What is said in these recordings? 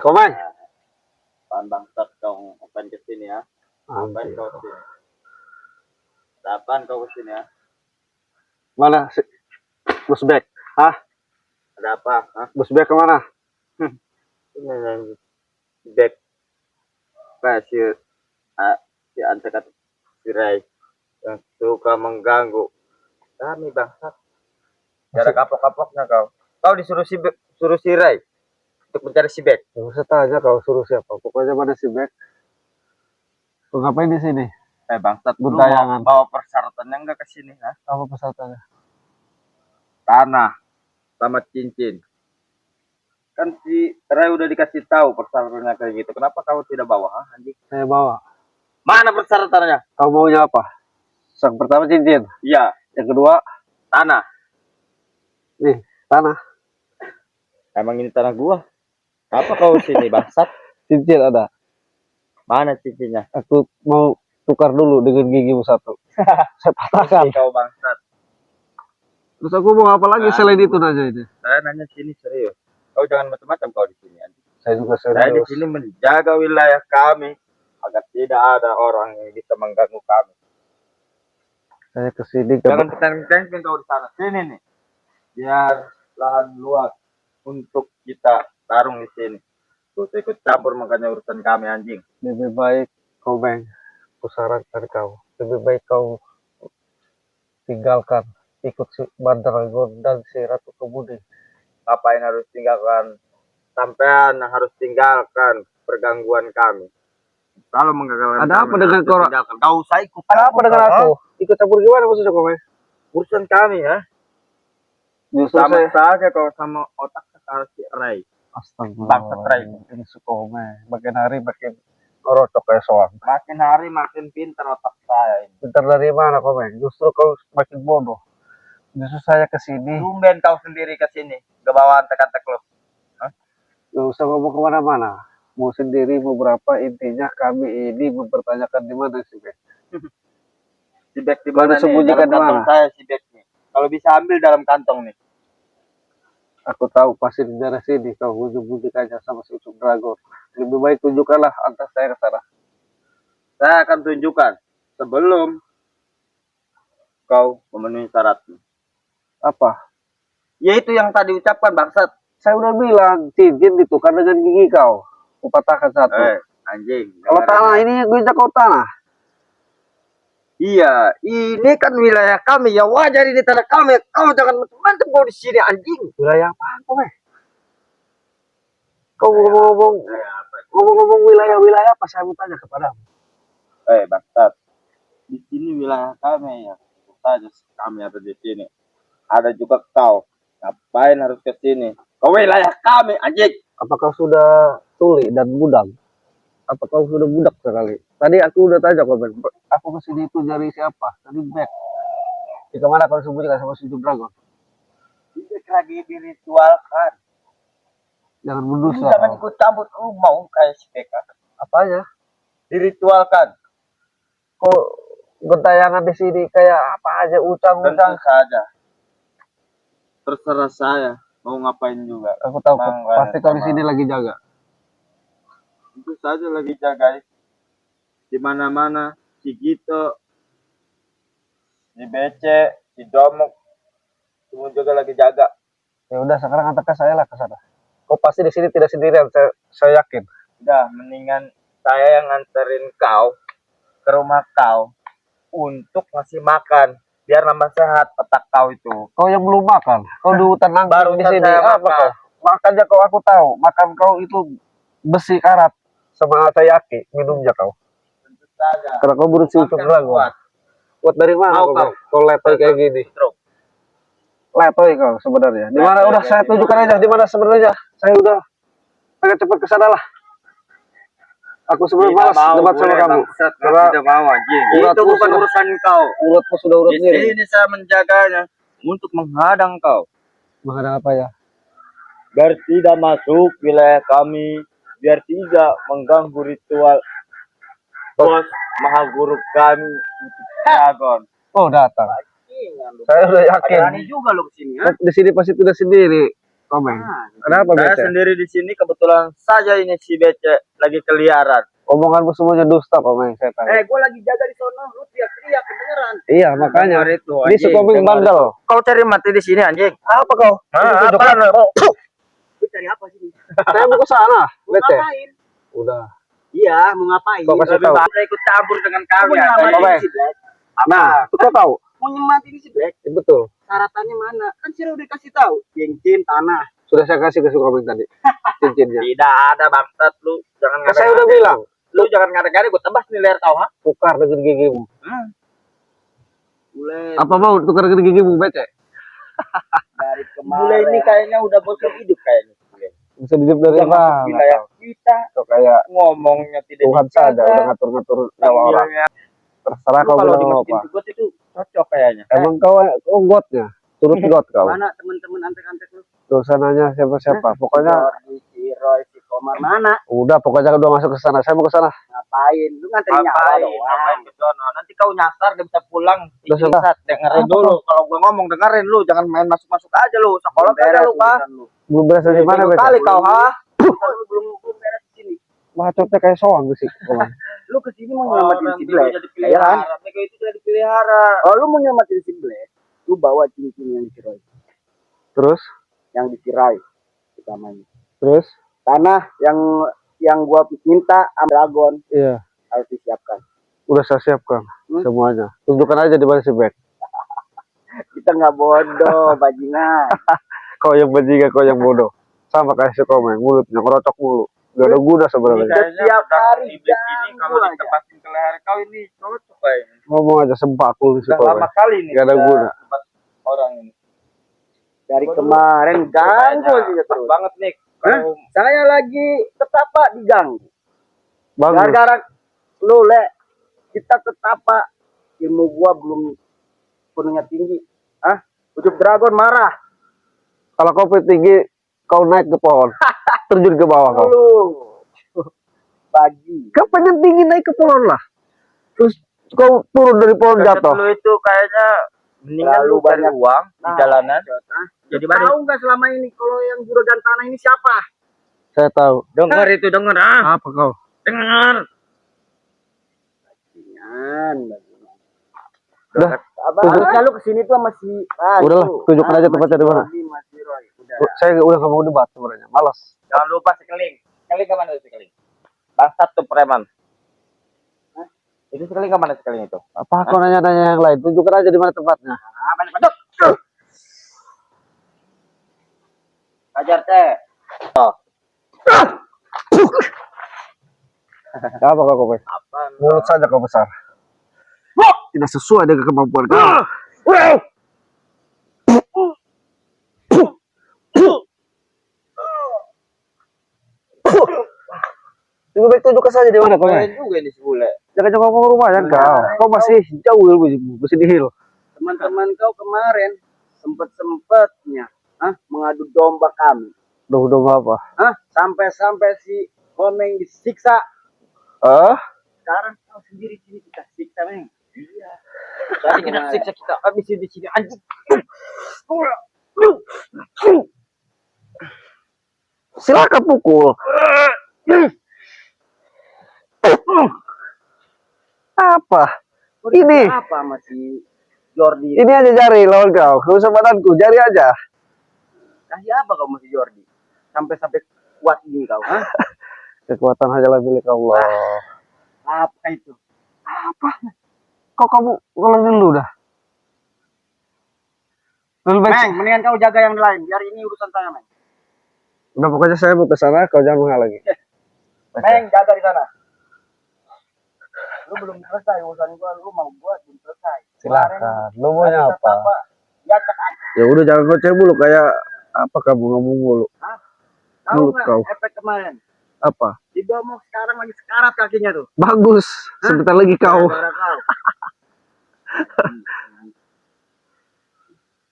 Komeng. Pan bangsat kau ngapain ke sini ya? Ngapain kau ke sini? Kapan kau ke sini ya? Mana si Gus Bek? Hah? Ada apa? Hah? Gus Bek kemana? Ini yang back si si antekat si Rai yang suka mengganggu kami bangsat. Cara kapok-kapoknya kau. Kau disuruh suruh si Rai untuk mencari si Bek. Gak usah tanya kau suruh siapa. Pokoknya mana si Bek. Lu ngapain di sini? Bangsat, lu Guntayangan. bawa persyaratannya enggak ke sini, ha? Apa pesertanya? Tanah sama cincin. Kan si Rai udah dikasih tahu persyaratannya kayak gitu. Kenapa kau tidak bawa, ha, anjing? Saya bawa. Mana persyaratannya? Kau maunya apa? Yang pertama cincin. Iya. Yang kedua Tanah. nih tanah. Emang ini tanah gua? Apa kau sini bangsat? Cincin ada. Mana cincinnya? Aku mau tukar dulu dengan gigimu satu. Saya patahkan. Kau bangsat. Terus aku mau apa lagi selain itu nanya ini? Saya nanya sini serius. Kau jangan macam-macam kau di sini, anjing. Saya juga Saya di serius. sini menjaga wilayah kami agar tidak ada orang yang bisa mengganggu kami. Saya kesini Jangan petang-petang kau di sana. Sini nih. Biar lahan luas untuk kita tarung di sini. Tuh ikut campur makanya urusan kami, anjing. Lebih baik kau Beng, aku sarankan kau. Lebih baik kau tinggalkan ikut si Bandragon dan si Ratu Kemudi. Ngapain harus tinggalkan? Sampean harus tinggalkan pergangguan kami. Kalau menggagalkan Ada apa dengan kau? Kau usah ikut. Ada apa dengan aku? Ikut campur gimana maksudnya kau Beng? Urusan kami ya. Justru Sama saya saja kau sama otak sekali si Rai. Astagfirullah. Bangsat Rai. Ini Sukome. Makin hari makin rocok kayak soang. Makin hari makin pintar otak saya ini. Pintar dari mana kau Beng? Justru kau makin bodoh. Justru saya kesini. Tumben kau sendiri ke sini. Gak bawa antek-antek lo. Gak usah ngomong kemana-mana. Mau sendiri mau berapa, intinya kami ini mempertanyakan di mana sih Beng. Si bag di mana nih? Sembunyikan Dalam kantong saya si bag nih. Kalau bisa ambil dalam kantong nih. Aku tahu pasti di daerah sini kau bujuk-bujuk aja sama si Ucup Dragon. Lebih baik tunjukkanlah antar saya ke sana. Saya akan tunjukkan sebelum kau memenuhi syaratnya. Apa? Yaitu yang tadi ucapkan bangsat. Saya udah bilang cincin ditukar dengan gigi kau. Kupatahkan satu. Anjing. Kalau tanah ini gue kau tanah. Iya, ini kan wilayah kami ya, wajar ini tanah kami. Kau jangan macam-macam kau di sini, anjing. Wilayah apa kau Kau ngomong-ngomong wilayah-wilayah apa saya mau tanya kepadamu. Bangsat. Di sini wilayah kami ya. Saja kami ada di sini. Ada juga kau. Ngapain harus ke sini? Kau wilayah kami, anjing. Apakah sudah tuli dan budak? Apa kau sudah budak sekali? Tadi aku udah tanya kau, aku kesini itu dari siapa? Tadi Bek. Di kemana kau sembunyikan sama si Dragon? Itu lagi diritualkan. Jangan mendusta. Jangan ikut campur. Lu mau kayak si Beka. Apanya? Diritualkan. Kok gentayangan di sini kayak apa aja ucang-ucang saja. Terserah saya mau ngapain juga. Aku tahu pasti kau di sini lagi jaga. Itu saja lagi jaga. Di mana-mana si Gito, si Bece, si Domok, semua juga lagi jaga. Ya udah sekarang antarkan saya lah ke sana. Kau pasti di sini tidak sendirian, saya yakin. Udah, mendingan saya yang nganterin kau ke rumah kau untuk ngasih makan biar nambah sehat otak kau itu. Kau yang belum makan, kau di hutan anggrek di sini. Apa kau? Makannya kau aku tahu, makan kau itu besi karat sama sayaki minumnya kau. Tentu saja. Karena kau buruk si Ucup Dragon. Kuat dari mana kau letoy kayak gini? Letoy kau sebenarnya. Di mana udah saya tunjukkan aja di mana sebenarnya. Saya udah agak cepat ke sana lah. Aku sebenarnya malas debat sama kamu. Karena tidak mau anjing. Itu bukan urusan kau. Uratmu sudah urat sendiri. Di sini saya menjaganya untuk menghadang kau. Menghadang apa ya? Biar tidak masuk wilayah kami, biar tidak mengganggu ritual bos maha guru kami Dragon. Oh datang. Saya udah yakin. Berani juga lo kesini ya? Di sini pasti tidak sendiri. Komeng. Ah, Ada apa saya Bece? sendiri di sini kebetulan saja ini si Bece lagi keliaran. Omonganmu semuanya dusta Komeng, saya tahu. Gue lagi jaga di sono, lu teriak-teriak kedengeran. Iya, makanya. Dengar itu, Ini si Komeng bandel. Kau cari mati di sini anjing. Apa kau? Ah, Tunjuk. apa? Lu cari apa sini? Saya mau ke sana, Mau Bece. ngapain? Udah. Iya, mau ngapain? Kau kasih Lebih tahu. baik ikut campur dengan kami. Komeng. Si Black. Nah, kau tahu? Mau nyematin si Black. Betul. Syaratannya mana? Kan sih udah dikasih tahu. Cincin tanah. Sudah saya kasih ke si Komeng tadi. Cincinnya. Tidak ada bangsat lu. Jangan Kan saya udah bilang. Lu jangan ngada-ngada gue tebas nih leher kau, ha? Tukar dengan gigimu. Bule, Apa mau tukar dengan gigimu, Bece? dari kemarin. Bule ini kayaknya udah bosan hidup kayaknya. Bisa hidup dari Udah masuk mana? wilayah kita. Kau kayak Ngomongnya tidak Tuhan dijaga. saja udah ngatur-ngatur nyawa orang. Terserah Lu kau kalau bilang dimasukin apa. ke got itu cocok kayaknya. Emang kau gotnya? Turut got kau. Mana teman-teman antek-antek lu? Tuh sananya siapa-siapa. Pokoknya Jordi, si Roy, si Komar mana? udah pokoknya udah masuk ke sana. Saya mau ke sana. Ngapain? Lu nganterin nyawa doang. Ngapain ke sono? Nanti kau nyasar gak bisa pulang. Udah sudah. Dengerin dulu. Kalau gua ngomong dengerin lu, jangan main masuk-masuk aja lu. Sekolah aja lu, Pak. Belum berasa di mana, Bece? Kali kau, ha? Belum beres di sini. Bacotnya kayak soang sih. Lu kesini mau nyelamatin si Black. Ya kan? Mereka itu sudah dipelihara. Oh, lu mau nyelamatin si Black. Lu bawa cincin yang disirai. Terus? Yang disirai. Utamanya. Terus? Tanah yang gua minta sama Dragon Iya. harus disiapkan. Udah saya siapkan semuanya. Tunjukkan aja di mana si Black. Kita nggak bodoh, bajingan. Kau yang bajingan, kau yang bodoh. Sama kayak si Komeng, mulutnya ngerocok mulu. Gak ada guna sebenarnya. Setiap hari ini kalau ditepasin ke leher kau ini cocok kayaknya. Ngomong aja sembakul si Udah lama Komeng. kali nih. Gak ada guna. Orang ini. Dari kemarin ganggu aja terus. Banget nih. Saya lagi ketapa diganggu. Bagus. Gara-gara lu kita ketapa, ilmu gua belum penuhnya tinggi. Ujub Dragon marah. Kalau kau tinggi, kau naik ke pohon. Terjun ke bawah kau. Lu bagi. Kau pengen tinggi naik ke pohon lah. Terus kau turun dari pohon jatuh. Lu itu kayaknya mendingan lu cari uang di jalanan. Jadi tahu nggak selama ini kalau yang juragan tanah ini siapa? Saya tahu. Dengar itu, dengar Apa kau? Dengar. Udah. Harusnya lu kesini tuh masih. Udahlah, tunjukkan aja tempatnya di mana. Saya udah gak mau debat sebenarnya, malas. Jangan lupa si Keling. Keling kemana si Keling? Bangsat tuh preman. Itu si Keling kemana si Keling itu? Apa kau nanya-nanya yang lain? Tunjukkan aja di mana tempatnya. Banyak. Ajar teh. Apa kau Komeng? Mulut saja kau besar. Tidak sesuai dengan kemampuan kau. Lebih baik tunjukkan saja di mana kau. Juga ini si bule. Jangan ngomong rumah kan kau. Kau masih jauh ilmu, masih di hill. Teman-teman kau kemarin sempet-sempetnya mengadu domba kami. Domba apa? Sampai-sampai si Komeng disiksa. Sekarang kau sendiri sini kita siksa, Meng. Iya. Tadi kita siksa kita habis di sini anjing. Silakan pukul. Apa? Ini. Apa masih Jordi? Ini aja jari lawan kau. Kau usah badanku, jari aja. Kasih apa kau masih Jordi? Sampai kuat ini kau, Kekuatan hanyalah milik Allah. Apa itu? Apa? Kok kamu ngomong dulu dah? Lebih baik. Meng, mendingan kau jaga yang lain. Biar ini urusan saya, Meng. Udah pokoknya saya mau ke sana, kau jangan menghalangi. Meng, jaga di sana. Lu belum selesai urusan gua, lu mau gua belum selesai. Silakan. Lu maunya apa? Ya cek aja. Ya udah jangan ngoceh mulu kayak apa kamu ngomong mulu. Tahu Mulut nggak kau. efek kemarin? Apa? Si Domo sekarang lagi sekarat kakinya tuh. Bagus. Sebentar lagi kau. Gara-gara kau.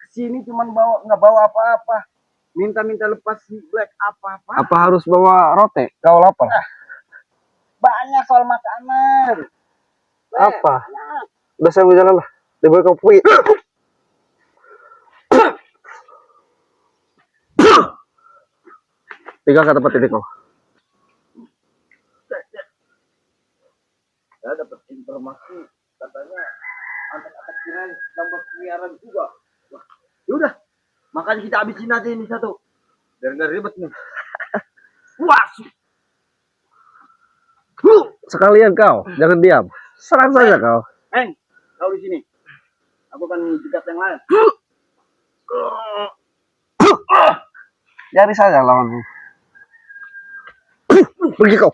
Kesini cuman nggak bawa apa-apa. Minta-minta lepas si Black apa-apa. Apa harus bawa roti? Kau lapar? Banyak soal makanan. Apa? Udah saya mau jalan lah. Dia kau pergi. Tinggal ke tempat ini kau. Saya dapat informasi katanya antek-antek Sirai sedang berkeliaran juga. Wah, yaudah, makanya kita habisin aja ini satu. Biar nggak ribet nih. Wah, Sekalian kau, jangan diam. Serang saja kau. kau di sini. Aku akan jegat yang lain. Cari saja lawanmu. Pergi kau.